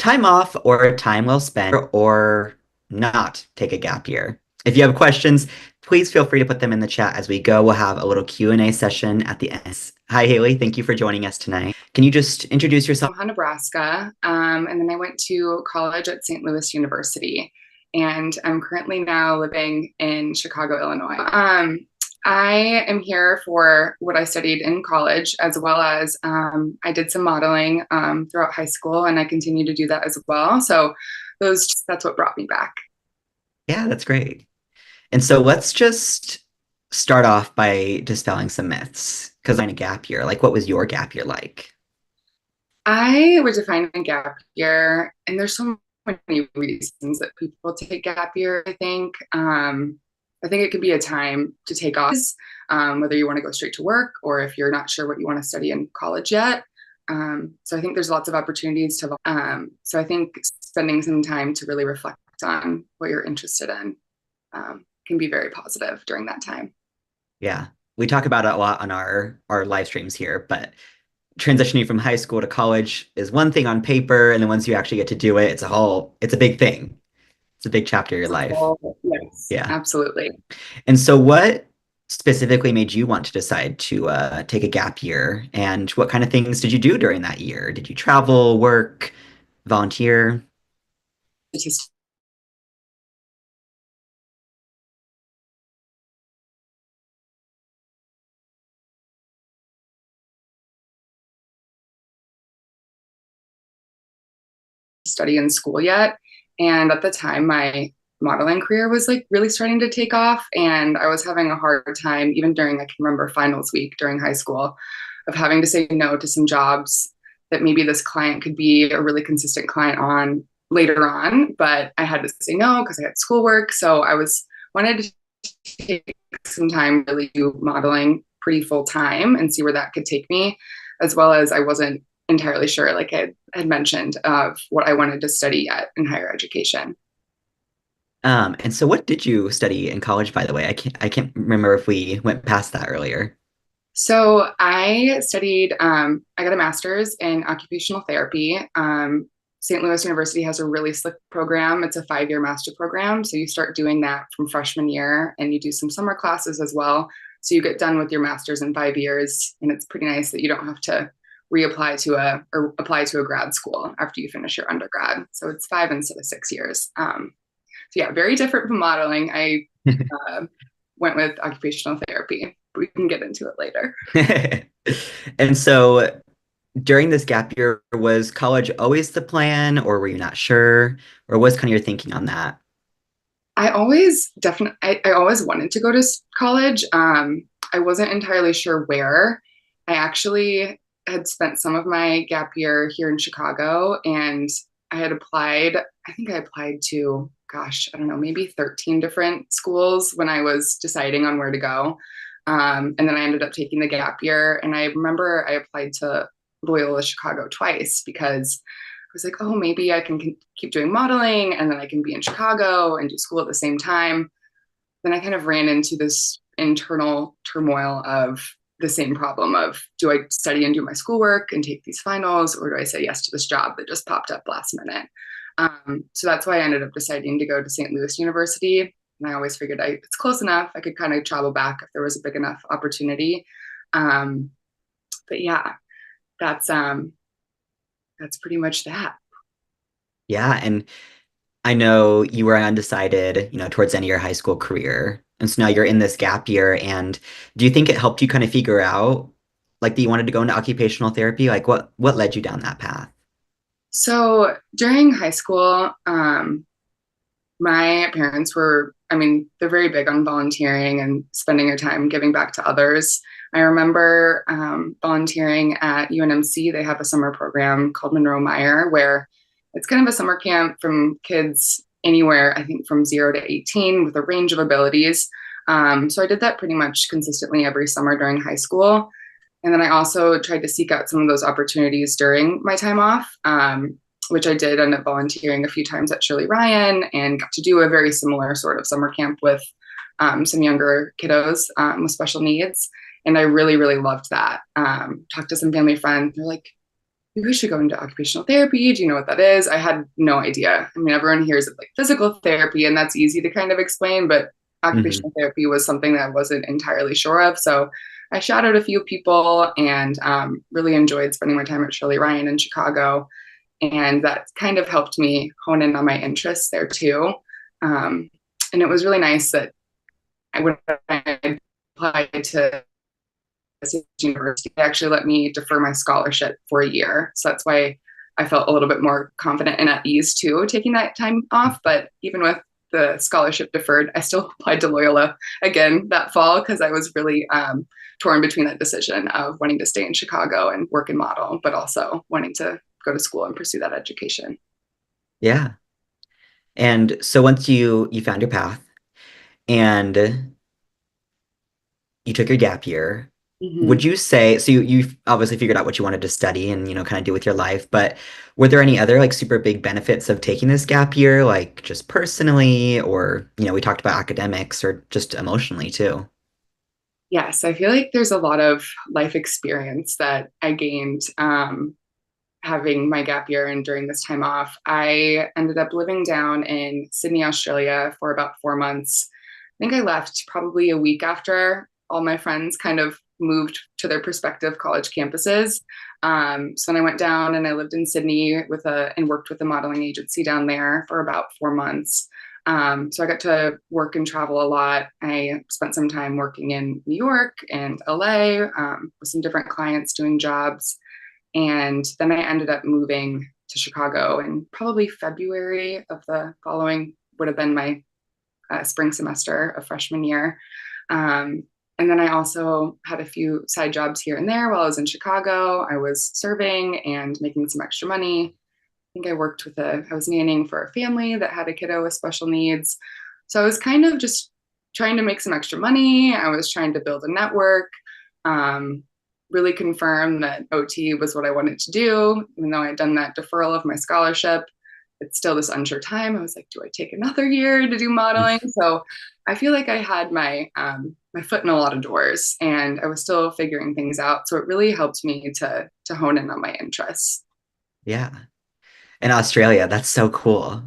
time off or time well spent or not take a gap year. If you have questions, please feel free to put them in the chat as we go. We'll have a little Q&A session at the end. Hi, Haley. Thank you for joining us tonight. Can you just introduce yourself? Omaha, Nebraska, and then I went to college at St. Louis University, and I'm currently now living in Chicago, Illinois. I am here for what I studied in college, as well as I did some modeling throughout high school, and I continue to do that as well. So that's what brought me back. Yeah, that's great. And so let's just start off by dispelling some myths. Because I'm in a gap year. Like, what was your gap year like? I would define a gap year, and there's so many reasons that people take gap year, I think. I think it could be a time to take off, whether you want to go straight to work or if you're not sure what you want to study in college yet. So I think there's lots of opportunities to. So I think spending some time to really reflect on what you're interested in can be very positive during that time. Yeah, we talk about it a lot on our live streams here, but transitioning from high school to college is one thing on paper, and then once you actually get to do it, it's a big thing. It's a big chapter of your life. Yes, Yeah. absolutely. And so what specifically made you want to decide to take a gap year? And what kind of things did you do during that year? Did you travel, work, volunteer? Study in school yet. And at the time, my modeling career was like really starting to take off. And I was having a hard time, even during, I can remember finals week during high school, of having to say no to some jobs that maybe this client could be a really consistent client on later on. But I had to say no because I had schoolwork. So wanted to take some time really do modeling pretty full time and see where that could take me, as well as I wasn't entirely sure, like I had mentioned, of what I wanted to study yet in higher education. And so what did you study in college, by the way? I can't remember if we went past that earlier. So I got a master's in occupational therapy. St. Louis University has a really slick program. It's a 5-year master program. So you start doing that from freshman year and you do some summer classes as well. So you get done with your master's in 5 years. And it's pretty nice that you don't have to reapply to or apply to a grad school after you finish your undergrad. So it's 5 instead of 6 years. So yeah, very different from modeling. I uh, went with occupational therapy. We can get into it later. And so during this gap year, was college always the plan, or were you not sure? Or what's kind of your thinking on that? I always wanted to go to college. I wasn't entirely sure where. I actually had spent some of my gap year here in Chicago, and I had applied. I think I applied to, gosh, I don't know, maybe 13 different schools when I was deciding on where to go. And then I ended up taking the gap year. And I remember I applied to Loyola Chicago twice because I was like, oh, maybe I can keep doing modeling and then I can be in Chicago and do school at the same time. Then I kind of ran into this internal turmoil of the same problem of, do I study and do my schoolwork and take these finals, or do I say yes to this job that just popped up last minute? So that's why I ended up deciding to go to St. Louis University. And I always figured it's close enough. I could kind of travel back if there was a big enough opportunity. Um, but yeah, that's pretty much that. Yeah, and I know you were undecided, towards the end of your high school career. And so now you're in this gap year. And do you think it helped you kind of figure out like that you wanted to go into occupational therapy? Like what led you down that path? So during high school, my parents were, I mean, they're very big on volunteering and spending your time giving back to others. I remember volunteering at UNMC. They have a summer program called Monroe Meyer, where it's kind of a summer camp from kids anywhere, I think from 0 to 18, with a range of abilities. So I did that pretty much consistently every summer during high school. And then I also tried to seek out some of those opportunities during my time off, which I did end up volunteering a few times at Shirley Ryan and got to do a very similar sort of summer camp with some younger kiddos with special needs. And I really, really loved that. Talked to some family friends. They're like, you should go into occupational therapy. Do you know what that is? I had no idea. I mean, everyone hears of like physical therapy, and that's easy to kind of explain, but Hmm. occupational therapy was something that I wasn't entirely sure of. So I shadowed a few people and really enjoyed spending my time at Shirley Ryan in Chicago. And that kind of helped me hone in on my interests there too. Um, and it was really nice that when I applied to university, they actually let me defer my scholarship for a year. So that's why I felt a little bit more confident and at ease too, taking that time off. But even with the scholarship deferred, I still applied to Loyola again that fall because I was really torn between that decision of wanting to stay in Chicago and work and model, but also wanting to go to school and pursue that education. Yeah. And so once you found your path and you took your gap year, Mm-hmm. would you say so you've obviously figured out what you wanted to study and kind of do with your life, but were there any other like super big benefits of taking this gap year, like just personally, or we talked about academics or just emotionally too? Yes, I feel like there's a lot of life experience that I gained having my gap year and during this time off. I ended up living down in Sydney, Australia for about 4 months. I think I left probably a week after all my friends kind of moved to their prospective college campuses. So then I went down and I lived in Sydney and worked with a modeling agency down there for about 4 months. So I got to work and travel a lot. I spent some time working in New York and LA with some different clients doing jobs. And then I ended up moving to Chicago in probably February of the following, would have been my spring semester of freshman year. Um, and then I also had a few side jobs here and there while I was in Chicago. I was serving and making some extra money. I think I was nannying for a family that had a kiddo with special needs. So I was kind of just trying to make some extra money. I was trying to build a network, um, really confirm that OT was what I wanted to do, even though I had done that deferral of my scholarship. It's still this unsure time. I was like, do I take another year to do modeling? So I feel like I had my foot in a lot of doors, and I was still figuring things out. So it really helped me to hone in on my interests. Yeah. In Australia, that's so cool.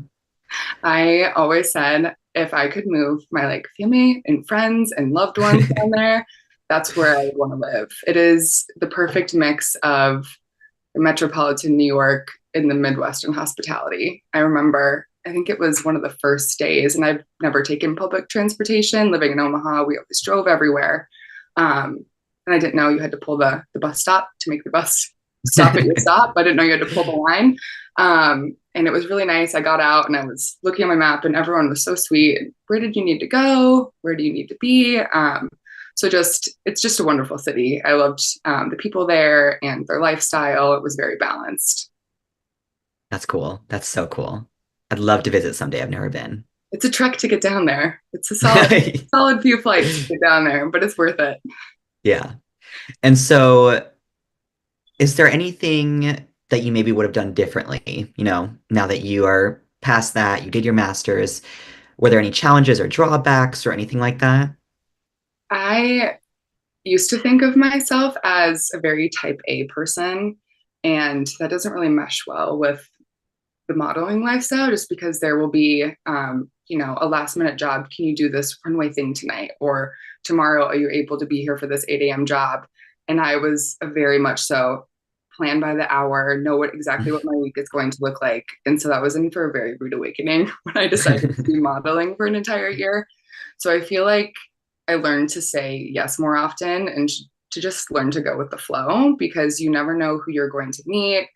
I always said if I could move my like family and friends and loved ones down there, that's where I would want to live. It is the perfect mix of metropolitan New York in the Midwestern hospitality. I remember, I think it was one of the first days, and I've never taken public transportation. Living in Omaha, we always drove everywhere. And I didn't know you had to pull the bus stop to make the bus stop at your stop. I didn't know you had to pull the line. And it was really nice. I got out and I was looking at my map, and everyone was so sweet. Where did you need to go? Where do you need to be? So it's just a wonderful city. I loved the people there and their lifestyle. It was very balanced. That's cool. That's so cool. I'd love to visit someday. I've never been. It's a trek to get down there. It's a solid few flights to get down there, but it's worth it. Yeah. And so, is there anything that you maybe would have done differently, now that you are past that, you did your master's? Were there any challenges or drawbacks or anything like that? I used to think of myself as a very type A person, and that doesn't really mesh well with the modeling lifestyle just because there will be a last minute job. Can you do this runway thing tonight? Or tomorrow, are you able to be here for this 8 a.m. job? And I was a very much so plan by the hour, know exactly what my week is going to look like. And so that was in for a very rude awakening when I decided to do modeling for an entire year. So I feel like I learned to say yes more often and to just learn to go with the flow because you never know who you're going to meet.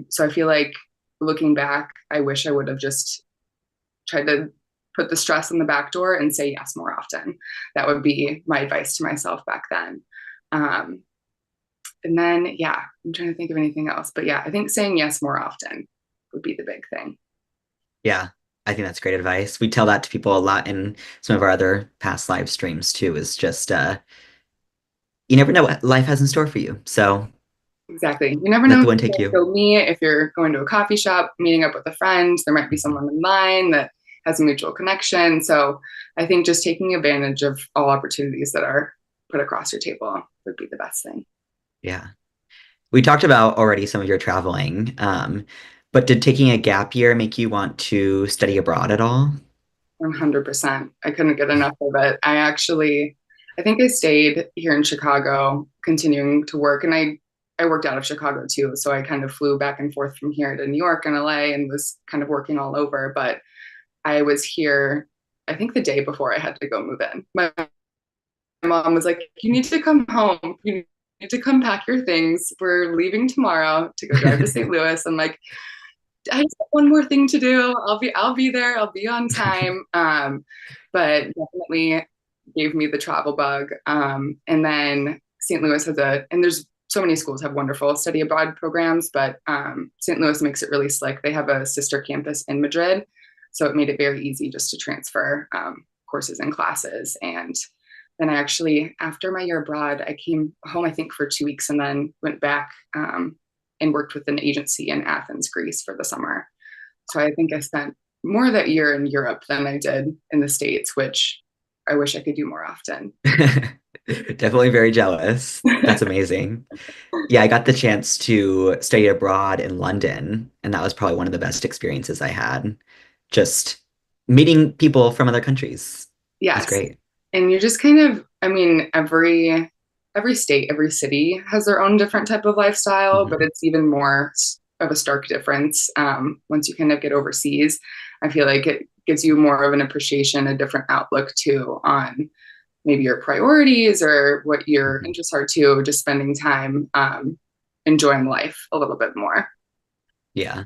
So I feel like looking back, I wish I would have just tried to put the stress in the back door and say yes more often. That would be my advice to myself back then. Um, and then, yeah, I'm trying to think of anything else. But yeah, I think saying yes more often would be the big thing. Yeah, I think that's great advice. We tell that to people a lot in some of our other past live streams too, is just you never know what life has in store for you. So Exactly. You never let know the who one take you're you. going to meet. If you're going to a coffee shop, meeting up with a friend, there might be Mhm. someone in line that has a mutual connection. So I think just taking advantage of all opportunities that are put across your table would be the best thing. Yeah. We talked about already some of your traveling, but did taking a gap year make you want to study abroad at all? 100%. I couldn't get enough of it. I think I stayed here in Chicago continuing to work, and I worked out of Chicago too. So I kind of flew back and forth from here to New York and LA and was kind of working all over. But I was here, I think the day before I had to go move in. My mom was like, "You need to come home. You need to come pack your things. We're leaving tomorrow to go drive to St. Louis." I'm like, I just have one more thing to do. I'll be there. I'll be on time. But definitely gave me the travel bug. And then St. Louis has and there's so many schools have wonderful study abroad programs, but St. Louis makes it really slick. They have a sister campus in Madrid, so it made it very easy just to transfer courses and classes. And then I actually, after my year abroad, I came home, I think, for 2 weeks and then went back and worked with an agency in Athens, Greece for the summer. So I think I spent more of that year in Europe than I did in the States, which I wish I could do more often. Definitely very jealous. That's amazing. Yeah, I got the chance to study abroad in London, and that was probably one of the best experiences I had. Just meeting people from other countries. It was Yes. great. And you're just kind of, I mean, every state, every city has their own different type of lifestyle, but Mhm. it's even more of a stark difference once you kind of get overseas. I feel like it gives you more of an appreciation, a different outlook too on maybe your priorities or what your Mhm. interests are too, just spending time enjoying life a little bit more. Yeah.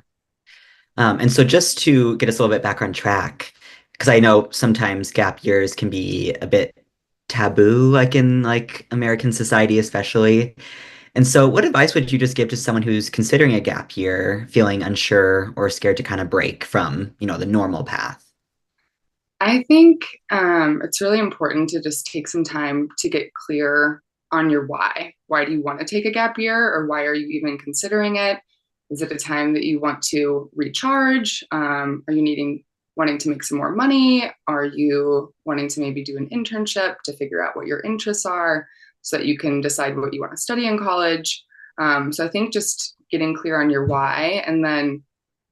And so just to get us a little bit back on track, because I know sometimes gap years can be a bit taboo, like in like American society, especially. And so what advice would you just give to someone who's considering a gap year, feeling unsure or scared to kind of break from, the normal path? I think it's really important to just take some time to get clear on your why. Why do you want to take a gap year, or why are you even considering it? Is it a time that you want to recharge? Are you wanting to make some more money? Are you wanting to maybe do an internship to figure out what your interests are so that you can decide what you want to study in college? So I think just getting clear on your why and then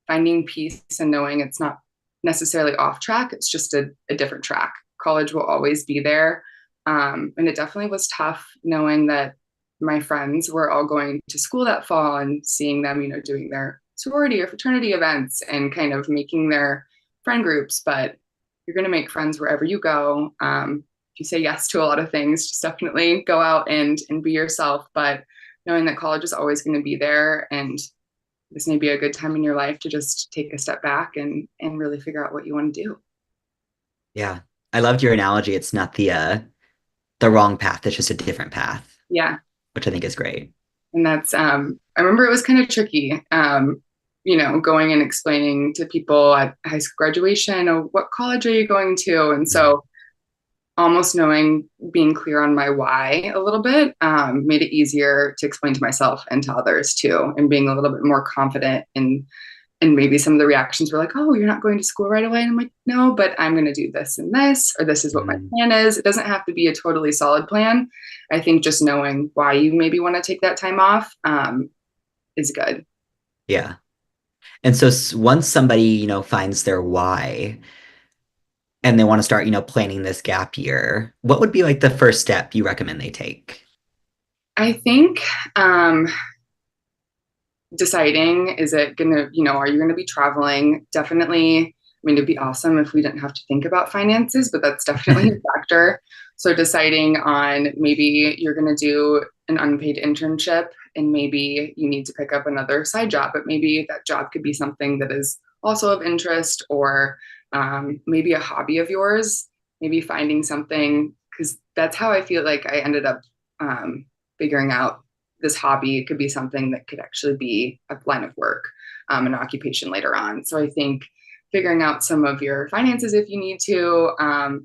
finding peace and knowing it's not necessarily off track, it's just a different track. College will always be there. And it definitely was tough knowing that my friends were all going to school that fall and seeing them, doing their sorority or fraternity events and kind of making their friend groups. But you're going to make friends wherever you go. If you say yes to a lot of things, just definitely go out and be yourself. But knowing that college is always going to be there and this may be a good time in your life to just take a step back and really figure out what you want to do. Yeah. I loved your analogy. It's not the wrong path, it's just a different path, Yeah. which I think is great. And that's I remember it was kind of tricky. Going and explaining to people at high school graduation, oh, what college are you going to? And Mhm. so almost knowing, being clear on my why a little bit made it easier to explain to myself and to others too, and being a little bit more confident in and maybe some of the reactions were like, "Oh, you're not going to school right away." And I'm like, "No, but I'm going to do this and this, or this is what my Mhm. plan is." It doesn't have to be a totally solid plan. I think just knowing why you maybe want to take that time off is good. Yeah. And so once somebody, finds their why and they want to start, planning this gap year, what would be like the first step you recommend they take? I think um, deciding, is it going to, are you going to be traveling? Definitely. I mean, it'd be awesome if we didn't have to think about finances, but that's definitely a factor. So deciding on maybe you're going to do an unpaid internship and maybe you need to pick up another side job, but maybe that job could be something that is also of interest or maybe a hobby of yours, maybe finding something, because that's how I feel like I ended up figuring out this hobby. It could be something that could actually be a line of work, an occupation later on. So I think figuring out some of your finances if you need to,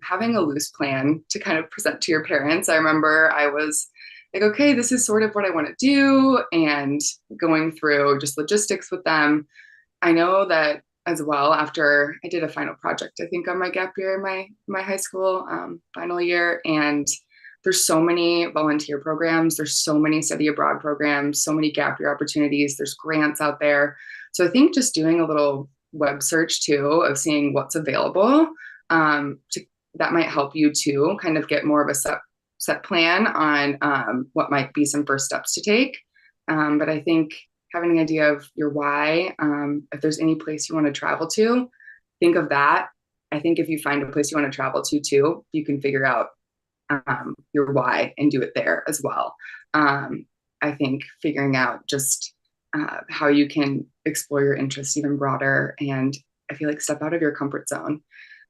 having a loose plan to kind of present to your parents. I remember I was like, okay, this is sort of what I want to do, and going through just logistics with them. I know that as well after I did a final project, I think on my gap year in my high school final year, and there's so many volunteer programs, there's so many study abroad programs, so many gap year opportunities, there's grants out there. So I think just doing a little web search too of seeing what's available, to, that might help you too kind of get more of a set plan on what might be some first steps to take. But I think having an idea of your why, if there's any place you want to travel to, think of that. I think if you find a place you want to travel to too, you can figure out your why and do it there as well. I think figuring out just how you can explore your interests even broader, and I feel like step out of your comfort zone.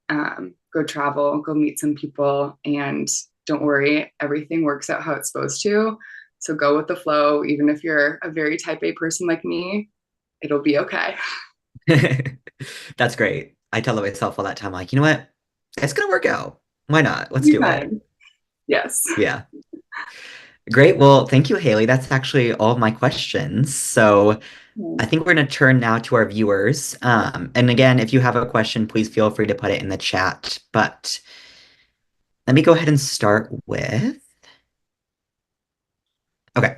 Go travel, go meet some people, and don't worry, everything works out how it's supposed to. So go with the flow, even if you're a very type A person like me, it'll be okay. That's great. I tell myself all that time, like, you know what? It's gonna work out. Why not? Let's You'll be do it. fine. Yes. Yeah. Great. Well, thank you, Haley. That's actually all of my questions. So I think we're going to turn now to our viewers. And again, if you have a question, please feel free to put it in the chat. But let me go ahead and start with. Okay.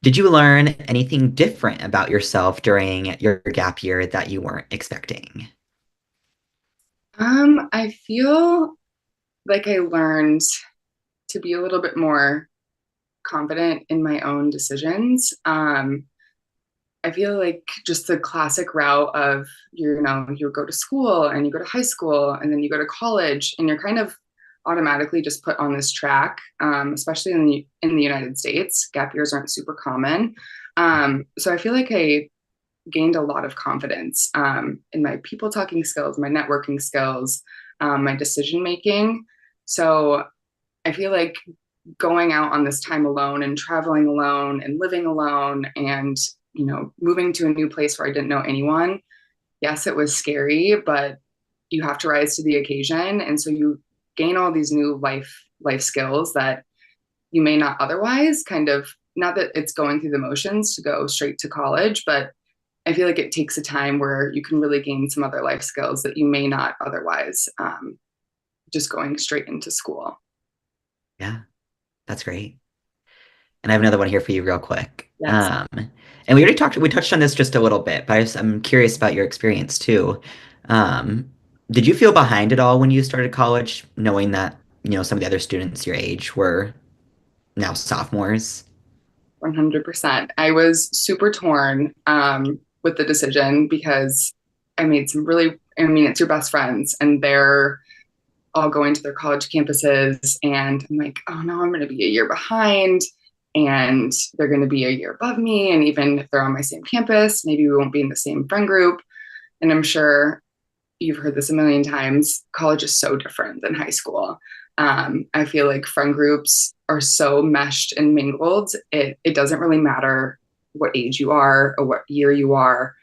Did you learn anything different about yourself during your gap year that you weren't expecting? I feel like I learned to be a little bit more confident in my own decisions. I feel like just the classic route of you go to school and you go to high school and then you go to college and you're kind of automatically just put on this track, especially in the United States. Gap years aren't super common, so I feel like I gained a lot of confidence in my people talking skills, my networking skills, my decision making. So I feel like going out on this time alone and traveling alone and living alone and moving to a new place where I didn't know anyone. Yes, it was scary, but you have to rise to the occasion, and so you gain all these new life skills that you may not otherwise kind of, not that it's going through the motions to go straight to college, but I feel like it takes a time where you can really gain some other life skills that you may not otherwise, just going straight into school. Yeah, that's great. And I have another one here for you real quick. Yes. And we touched on this just a little bit, but I'm curious about your experience too. Um, did you feel behind at all when you started college, knowing that, some of the other students your age were now sophomores? 100%. I was super torn with the decision because I made some really, I mean, it's your best friends and they're all going to their college campuses. And I'm like, oh no, I'm going to be a year behind and they're going to be a year above me. And even if they're on my same campus, maybe we won't be in the same friend group. And I'm sure you've heard this a million times. College is so different than high school. I feel like friend groups are so meshed and mingled. It doesn't really matter what age you are or what year you are.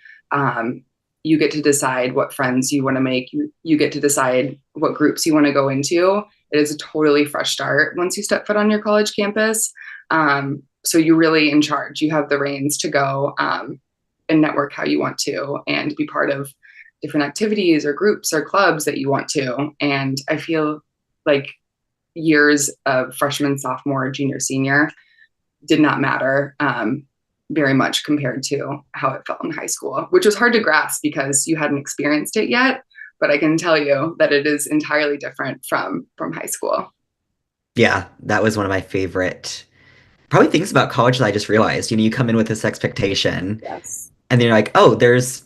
You get to decide what friends you want to make. You get to decide what groups you want to go into. It is a totally fresh start once you step foot on your college campus. So you're really in charge. You have the reins to go and network how you want to and be part of different activities or groups or clubs that you want to. And I feel like years of freshman, sophomore, junior, senior did not matter very much compared to how it felt in high school, which was hard to grasp because you hadn't experienced it yet. But I can tell you that it is entirely different from high school. Yeah, that was one of my favorite probably things about college that I just realized. You come in with this expectation, Yes, and then you're like, oh, there's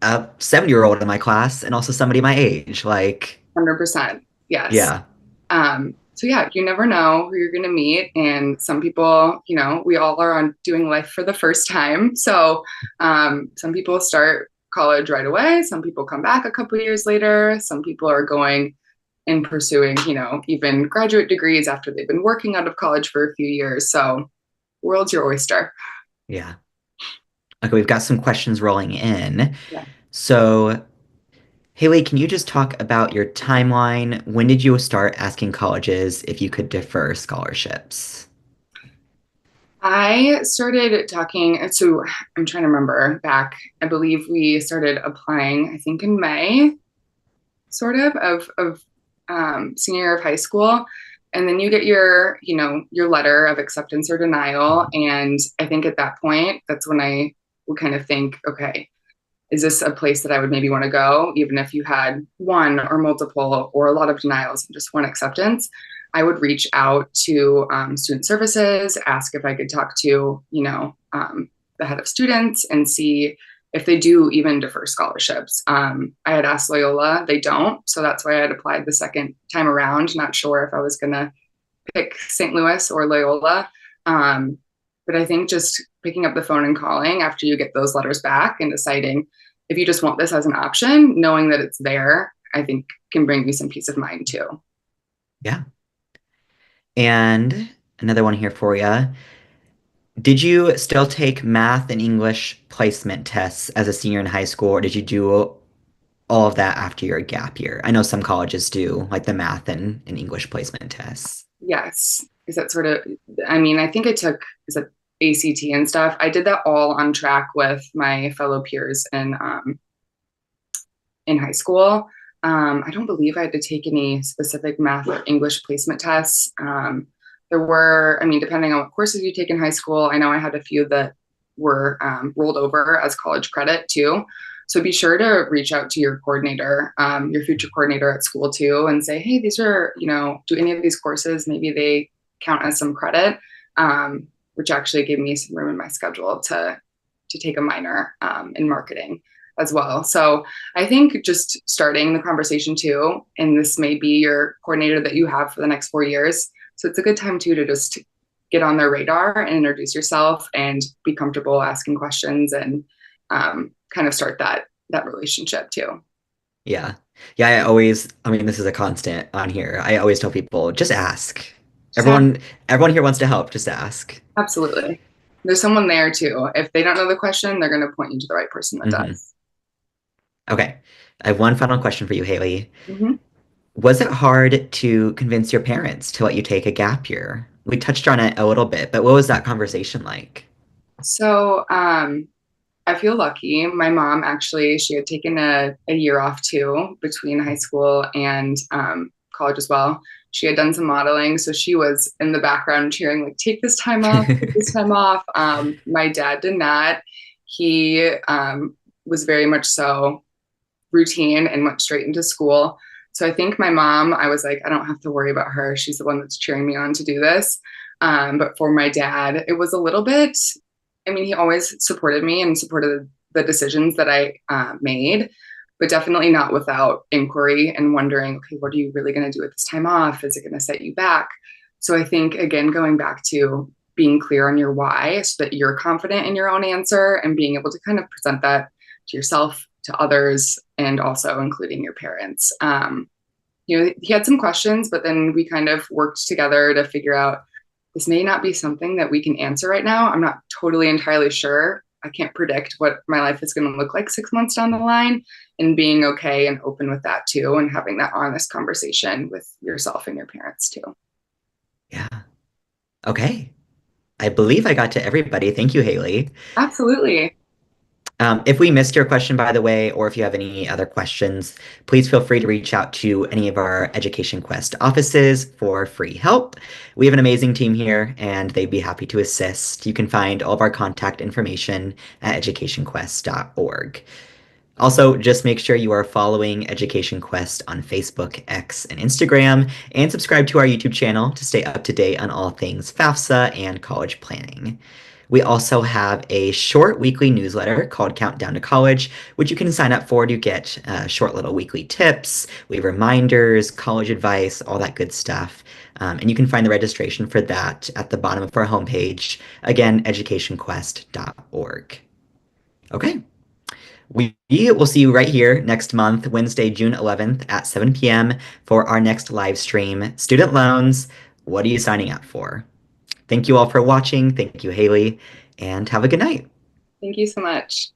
a 7-year-old in my class and also somebody my age. Like, 100%. Yes. yeah, So yeah, you never know who you're going to meet, and some people, we all are on doing life for the first time. So some people start college right away. Some people come back a couple years later. Some people are going and pursuing, even graduate degrees after they've been working out of college for a few years. So world's your oyster. yeah. Okay, we've got some questions rolling in. Yeah. So, Haley, can you just talk about your timeline? When did you start asking colleges if you could defer scholarships? I started talking, so I'm trying to remember back, I believe we started applying, I think in May, sort of senior year of high school. And then you get your, your letter of acceptance or denial. Mhm. And I think at that point, that's when I would kind of think, okay, is this a place that I would maybe want to go, even if you had one or multiple or a lot of denials and just one acceptance? I would reach out to student services, ask if I could talk to, the head of students and see if they do even defer scholarships. I had asked Loyola, they don't. So that's why I had applied the second time around, not sure if I was going to pick St. Louis or Loyola. Um, but I think just picking up the phone and calling after you get those letters back and deciding if you just want this as an option, knowing that it's there, I think can bring you some peace of mind too. Yeah. And another one here for you. Did you still take math and English placement tests as a senior in high school, or did you do all of that after your gap year? I know some colleges do, like the math and English placement tests. Yes. Is that sort of, I mean, I think I took, is it ACT and stuff? I did that all on track with my fellow peers in high school. I don't believe I had to take any specific math or English placement tests. There were, I mean, depending on what courses you take in high school, I know I had a few that were rolled over as college credit too. So be sure to reach out to your coordinator, your future coordinator at school too, and say, hey, these are, do any of these courses, maybe they count as some credit, which actually gave me some room in my schedule to take a minor in marketing as well. So I think just starting the conversation too, and this may be your coordinator that you have for the next 4 years. So it's a good time too to just get on their radar and introduce yourself and be comfortable asking questions and kind of start that relationship too. Yeah. Yeah, I mean, this is a constant on here. I always tell people, just ask. Just ask. Everyone here wants to help, just ask. Absolutely. There's someone there too. If they don't know the question, they're going to point you to the right person that Hmm. does. Okay. I have one final question for you, Haley. Mm-hmm. Was it hard to convince your parents to let you take a gap year? We touched on it a little bit, but what was that conversation like? So I feel lucky. My mom actually, she had taken a year off too between high school and college as well. She had done some modeling, so she was in the background cheering, like, take this time off, take this time off. My dad did not. He was very much so routine and went straight into school. So I think my mom, I was like, I don't have to worry about her. She's the one that's cheering me on to do this. But for my dad, it was a little bit, I mean, he always supported me and supported the decisions that I made, but definitely not without inquiry and wondering, okay, what are you really going to do with this time off? Is it going to set you back? So I think, again, going back to being clear on your why so that you're confident in your own answer and being able to kind of present that to yourself, to others, and also including your parents. He had some questions, but then we kind of worked together to figure out this may not be something that we can answer right now. I'm not totally entirely sure. I can't predict what my life is going to look like 6 months down the line, and being okay and open with that too, and having that honest conversation with yourself and your parents too. Yeah. Okay. I believe I got to everybody. Thank you, Haley. Absolutely. If we missed your question, by the way, or if you have any other questions, please feel free to reach out to any of our Education Quest offices for free help. We have an amazing team here, and they'd be happy to assist. You can find all of our contact information at educationquest.org. Also, just make sure you are following Education Quest on Facebook, X, and Instagram, and subscribe to our YouTube channel to stay up to date on all things FAFSA and college planning. We also have a short weekly newsletter called Countdown to College, which you can sign up for to get short little weekly tips, we have reminders, college advice, all that good stuff. And you can find the registration for that at the bottom of our homepage. Again, educationquest.org. Okay. We will see you right here next month, Wednesday, June 11th at 7 p.m. for our next live stream, Student Loans. What are you signing up for? Thank you all for watching. Thank you, Haley, and have a good night. Thank you so much.